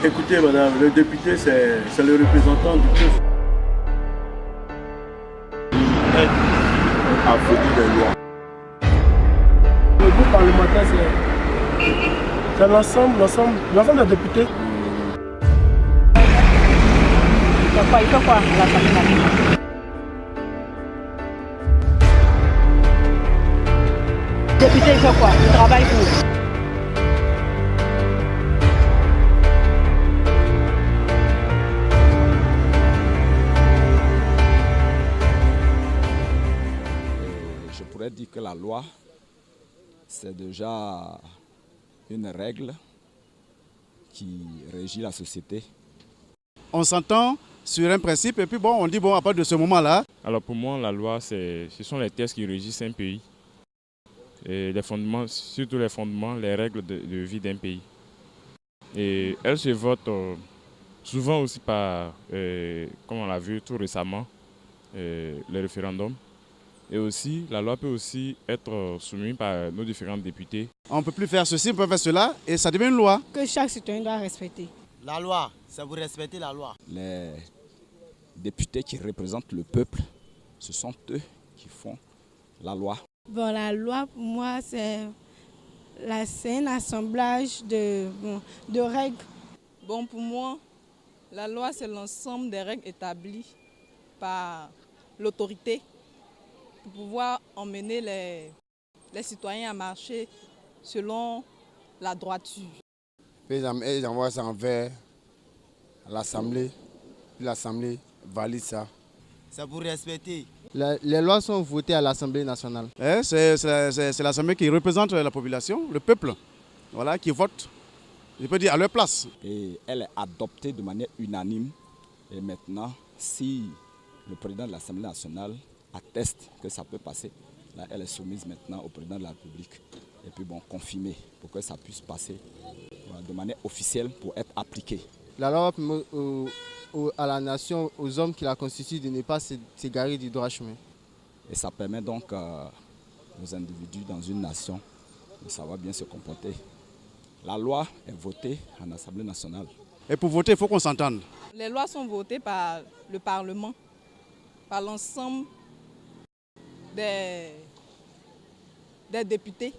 Écoutez, madame, le député, c'est le représentant du peuple. A voté des lois. Le groupe parlementaire, c'est l'ensemble des députés. Il fait quoi à l'Assemblée nationale? Le député, il fait quoi? Il travaille pour. Je pourrais dire que la loi, c'est déjà une règle qui régit la société. On s'entend sur un principe et puis bon, on dit bon, à partir de ce moment-là. Alors pour moi, la loi, ce sont les textes qui régissent un pays. Et les fondements, surtout les fondements, les règles de vie d'un pays. Et elles se votent souvent aussi par, comme on l'a vu tout récemment, les référendums. Et aussi, la loi peut aussi être soumise par nos différents députés. On ne peut plus faire ceci, on peut faire cela, et ça devient une loi. Que chaque citoyen doit respecter. La loi, c'est vous respecter la loi. Les députés qui représentent le peuple, ce sont eux qui font la loi. Bon, la loi, pour moi, c'est un assemblage de règles. Bon, pour moi, la loi, c'est l'ensemble des règles établies par l'autorité pour pouvoir emmener les citoyens à marcher selon la droiture. Ils envoient ça envers l'Assemblée, puis l'Assemblée valide ça. C'est pour respecter. Les lois sont votées à l'Assemblée nationale. C'est l'Assemblée qui représente la population, le peuple, voilà, qui vote, je peux dire, à leur place. Et elle est adoptée de manière unanime. Et maintenant, si le président de l'Assemblée nationale atteste que ça peut passer, là, elle est soumise maintenant au président de la République. Et puis bon, confirmée pour que ça puisse passer de manière officielle pour être appliquée. La loi permet à la nation, aux hommes qui la constituent, de ne pas s'égarer du droit chemin. Et ça permet donc aux individus dans une nation de savoir bien se comporter. La loi est votée en Assemblée nationale. Et pour voter, il faut qu'on s'entende. Les lois sont votées par le Parlement, par l'ensemble des députés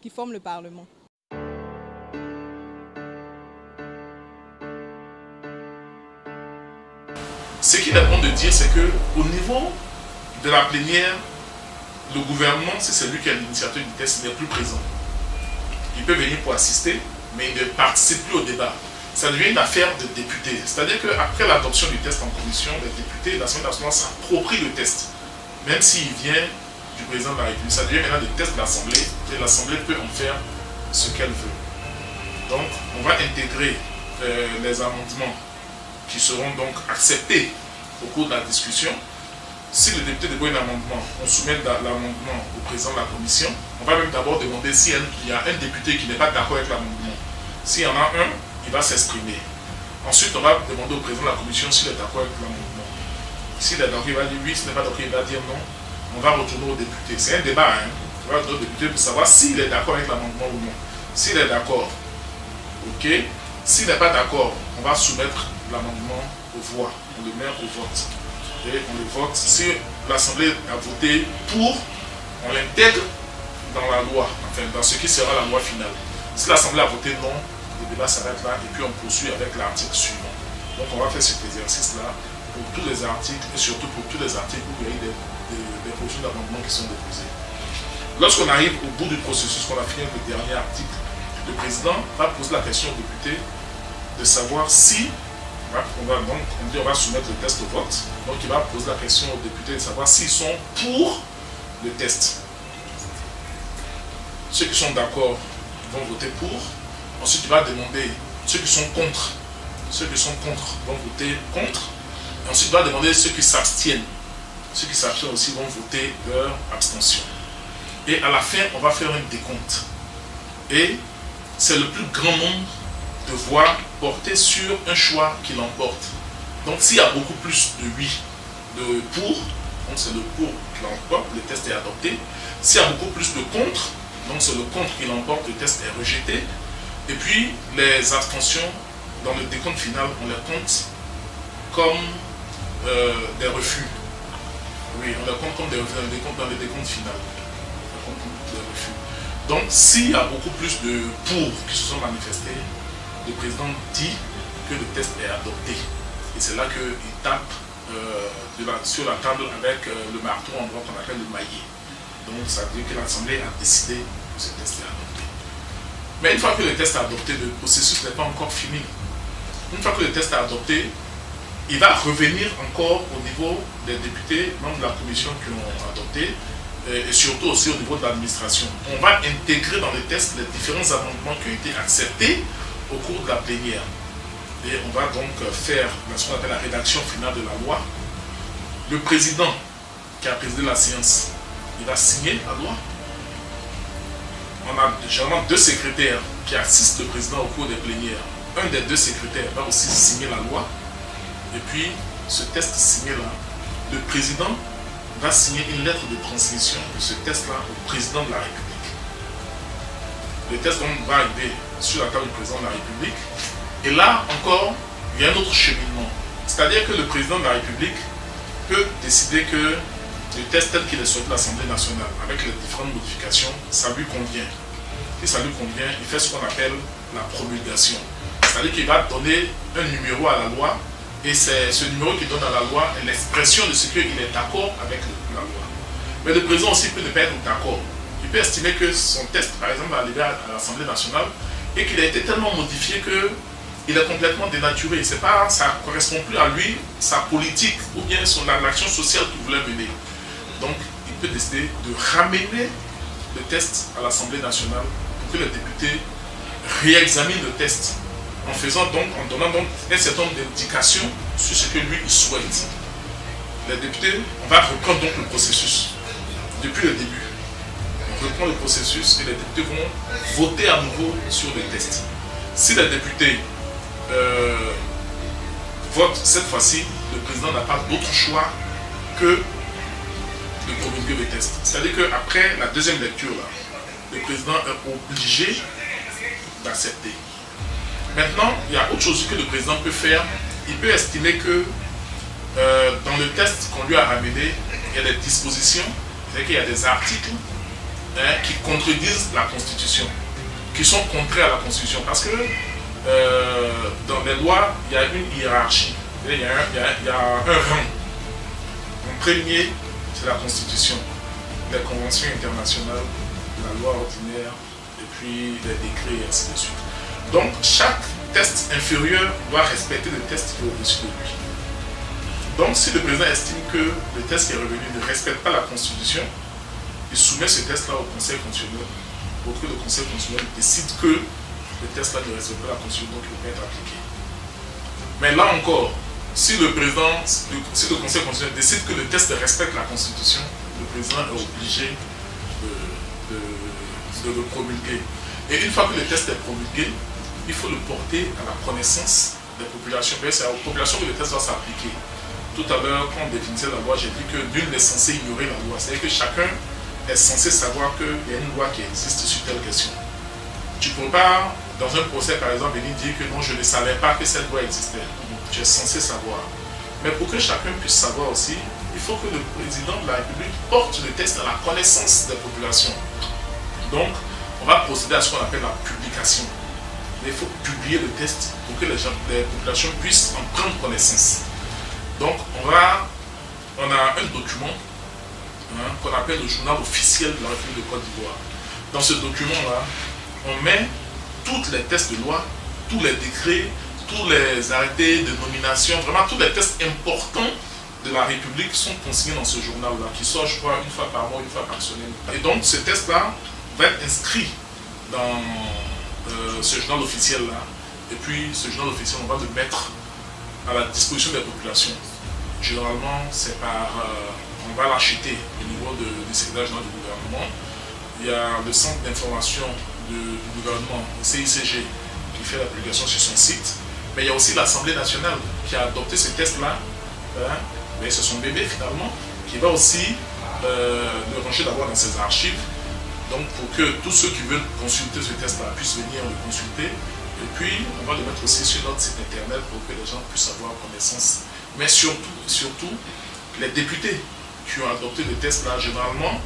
qui forment le Parlement. Ce qu'il est bon de dire, c'est qu'au niveau de la plénière, le gouvernement, c'est celui qui a l'initiative du texte, il n'est plus présent. Il peut venir pour assister, mais il ne participe plus au débat. Ça devient une affaire de députés. C'est-à-dire qu'après l'adoption du texte en commission, les députés de l'Assemblée nationale s'approprient le texte, même s'il vient du président de la République. Ça devient maintenant des textes de l'Assemblée, et l'Assemblée peut en faire ce qu'elle veut. Donc, on va intégrer les amendements qui seront donc acceptés au cours de la discussion. Si le député dépose un amendement, on soumet l'amendement au président de la commission. On va même d'abord demander s'il y a un député qui n'est pas d'accord avec l'amendement. S'il y en a un, il va s'exprimer. Ensuite, on va demander au président de la commission s'il est d'accord avec l'amendement. S'il est d'accord, il va dire oui. S'il n'est pas d'accord, il va dire non. On va retourner au député. C'est un débat. On va retourner au député pour savoir s'il est d'accord avec l'amendement ou non. S'il est d'accord, ok. S'il n'est pas d'accord, on va soumettre l'amendement aux voix. On le met au vote. Et on le vote. Si l'Assemblée a voté pour, on l'intègre dans la loi, enfin dans ce qui sera la loi finale. Si l'Assemblée a voté non, le débat s'arrête là et puis on poursuit avec l'article suivant. Donc on va faire cet exercice-là pour tous les articles et surtout pour tous les articles où il y a eu des projets d'amendement qui sont déposés. Lorsqu'on arrive au bout du processus, qu'on a fini avec le dernier article, le président va poser la question au député de savoir si, on va soumettre le test au vote, donc il va poser la question aux députés de savoir s'ils sont pour le test. Ceux qui sont d'accord vont voter pour. Ensuite, il va demander ceux qui sont contre. Ceux qui sont contre vont voter contre. Et ensuite, il va demander ceux qui s'abstiennent. Ceux qui s'abstiennent aussi vont voter leur abstention. Et à la fin, on va faire un décompte. Et c'est le plus grand nombre de voix portées sur un choix qui l'emporte. Donc s'il y a beaucoup plus de oui, de pour, donc c'est le pour qui l'emporte, le test est adopté. S'il y a beaucoup plus de contre, donc c'est le contre qui l'emporte, le test est rejeté. Et puis, les abstentions, dans le décompte final, on les compte comme des refus. Oui, on les compte comme des refus dans le décompte final. Des refus. Donc, s'il y a beaucoup plus de pour qui se sont manifestés, le président dit que le test est adopté. Et c'est là qu'il tape sur la table avec le marteau en droit qu'on appelle le maillet. Donc, ça veut dire que l'Assemblée a décidé que ce test est adopté. Mais une fois que le test est adopté, le processus n'est pas encore fini. Une fois que le test est adopté, il va revenir encore au niveau des députés, membres de la commission qui l'ont adopté, et surtout aussi au niveau de l'administration. On va intégrer dans le test les différents amendements qui ont été acceptés au cours de la plénière. Et on va donc faire ce qu'on appelle la rédaction finale de la loi. Le président qui a présidé la séance, il va signer la loi. On a généralement 2 secrétaires qui assistent le président au cours des plénières. Un des 2 secrétaires va aussi signer la loi. Et puis, ce test signé-là, le président va signer une lettre de transmission de ce test-là au président de la République. Le test donc va arriver sur la table du président de la République. Et là encore, il y a un autre cheminement. C'est-à-dire que le président de la République peut décider que le test tel qu'il est sorti de l'Assemblée nationale, avec les différentes modifications, ça lui convient. Si ça lui convient, il fait ce qu'on appelle la promulgation. C'est-à-dire qu'il va donner un numéro à la loi, et c'est ce numéro qu'il donne à la loi est l'expression de ce qu'il est d'accord avec la loi. Mais le président aussi peut ne pas être d'accord. Il peut estimer que son test, par exemple, va arriver à l'Assemblée nationale et qu'il a été tellement modifié qu'il est complètement dénaturé. Ça ne correspond plus à lui, sa politique ou bien l'action sociale qu'il voulait mener. Donc, il peut décider de ramener le test à l'Assemblée nationale pour que les députés réexaminent le test en donnant donc un certain nombre d'indications sur ce que lui il souhaite. Les députés, on va reprendre donc le processus depuis le début. On reprend le processus et les députés vont voter à nouveau sur le test. Si les députés votent cette fois-ci, le président n'a pas d'autre choix que de promulguer le test. C'est-à-dire qu'après la deuxième lecture, là, le président est obligé d'accepter. Maintenant, il y a autre chose que le président peut faire. Il peut estimer que dans le test qu'on lui a ramené, il y a des dispositions, c'est-à-dire qu'il y a des articles qui contredisent la Constitution, qui sont contraires à la Constitution. Parce que dans les lois, il y a une hiérarchie, il y a un rang. En premier, c'est la Constitution, les conventions internationales, la loi ordinaire, et puis les décrets, et ainsi de suite. Donc, chaque test inférieur doit respecter le test qui est au-dessus de lui. Donc, si le président estime que le test qui est revenu ne respecte pas la Constitution, il soumet ce test-là au Conseil constitutionnel, pour que le Conseil constitutionnel décide que le test-là ne respecte pas la Constitution, donc il ne peut pas être appliqué. Mais là encore, si le Conseil constitutionnel décide que le test respecte la Constitution, le président est obligé de le promulguer. Et une fois que le test est promulgué, il faut le porter à la connaissance des populations. C'est aux populations que le test doit s'appliquer. Tout à l'heure, quand on définissait la loi, j'ai dit que nul n'est censé ignorer la loi. C'est-à-dire que chacun est censé savoir qu'il y a une loi qui existe sur telle question. Tu ne peux pas, dans un procès par exemple, venir dire que non, je ne savais pas que cette loi existait. Tu es censé savoir. Mais pour que chacun puisse savoir aussi, il faut que le président de la République porte le test à la connaissance des populations. Donc, on va procéder à ce qu'on appelle la publication. Il faut publier le test pour que les populations puissent en prendre connaissance. Donc, on a un document qu'on appelle le journal officiel de la République de Côte d'Ivoire. Dans ce document-là, on met tous les tests de loi, tous les décrets, tous les arrêtés de nomination, vraiment tous les tests importants de la République sont consignés dans ce journal-là, qui sort, je crois, une fois par mois, une fois par semaine. Et donc, ce test-là va être inscrit dans ce journal officiel-là. Et puis, ce journal officiel, on va le mettre à la disposition des populations. Généralement, c'est par... on va l'acheter au niveau du secrétaire général du gouvernement. Il y a le centre d'information du gouvernement, le CICG, qui fait la publication sur son site. Mais il y a aussi l'Assemblée nationale qui a adopté ce test-là. Mais c'est son bébé, finalement, qui va aussi le ranger d'abord dans ses archives. Donc pour que tous ceux qui veulent consulter ce test-là puissent venir le consulter. Et puis on va le mettre aussi sur notre site internet pour que les gens puissent avoir connaissance. Mais surtout les députés qui ont adopté le test-là, généralement,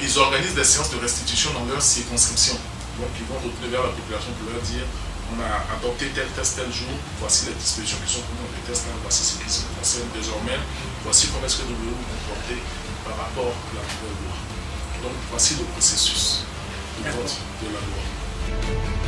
ils organisent des séances de restitution dans leur circonscription. Donc ils vont retourner vers la population pour leur dire on a adopté tel test tel jour, voici les dispositions qui sont prises dans le test, là, voici ce qui se concerne désormais, voici comment est-ce que nous devons nous comporter par rapport à la nouvelle loi. Donc voici le processus de vote de la loi.